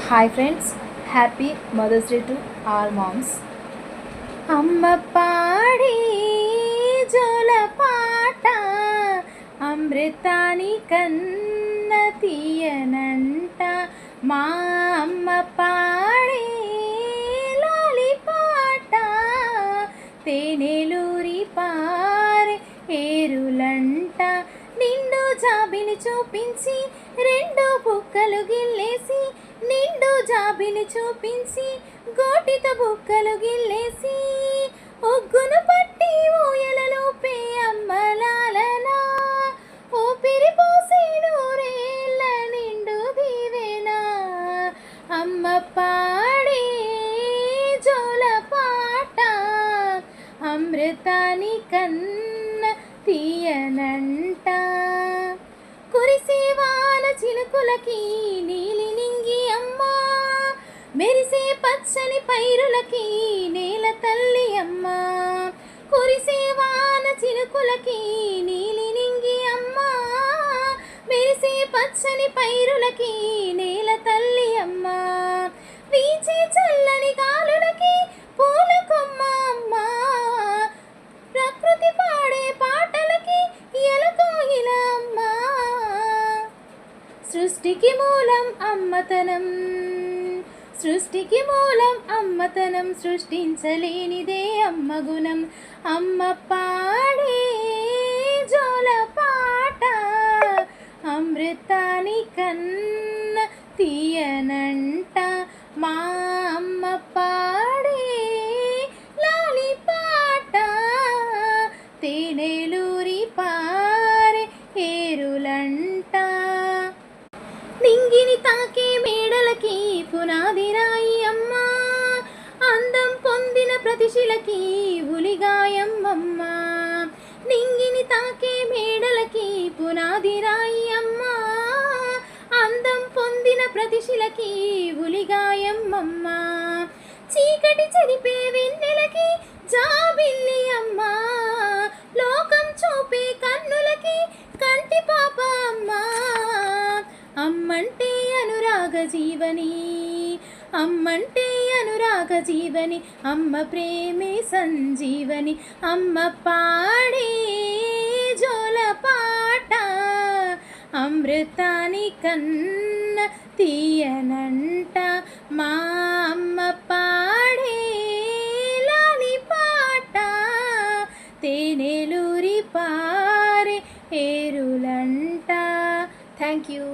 Hi friends, happy mothers day to all moms. అమ్మ పాడి జోల పాట అమృతాని కన్న తీయనంట. మా అమ్మ పాడి లాలి పాట తేనెలూరి పారే ఏరులంట. నిండు జాబిని చూపించి రెండు బుక్కలు గిల్లేసి, నిండు జాబిని చూపించి గోటితో బుక్కలు గిల్లేసి, ఒగ్గును పట్టి ఊయలలోపే అమ్మలాలనా, ఊపిరి పోసి నూరేళ్ళ నిండు దీవెనా. అమ్మ పాడే జోల పాట అమృతాని కన్న తీయనంట. కురిసే వాన చినుకులకి నీలి నింగి అమ్మ, మెరిసే పచ్చని పైరులకి నేల తల్లి అమ్మ. కురిసే వాన చినుకులకి నీలి నింగి అమ్మ, మెరిసే పచ్చని పైరులకి నేల తల్లి అమ్మ. వీచే చల్లని గాలులకి పూల కొమ్మ అమ్మ, ప్రకృతి పాడే పాటలకి ఎలకోయిల అమ్మ. సృష్టికి మూలం అమ్మతనం, సృష్టికి మూలం అమ్మతనం, సృష్టించలేనిదే అమ్మ గుణం. అమ్మ పాడే జోల పాట అమృతాని కన్న తీయనంట. మా అమ్మ పాడే లాలి పాట తేనెలూరి పారే ఏరులంట. నింగిని తాకే మేడలకి పునాది రాయి అమ్మ, అందం పొందిన ప్రతిశిలకి ఉలిగాయమ్మమ్మ. నింగిని తాకే మేడలకి పునాది రాయి అమ్మ, అందం పొందిన ప్రతిశిలకి ఉలిగాయమ్మమ్మ. చీకటి చెరిపే వెన్నెలకి జాబిల్లి అమ్మ, లోకం చూపే కన్నులకి కంటి పాప అమ్మ. అమ్మంటే అనురాగ జీవని, అమ్మంటే అనురాగ జీవని, అమ్మ ప్రేమే సంజీవని. అమ్మ పాడే జోల పాట అమృతాని కన్న తీయనంట. మా అమ్మ పాడే లాలి పాట తేనెలూరి పారే ఏరులంట. Thank you.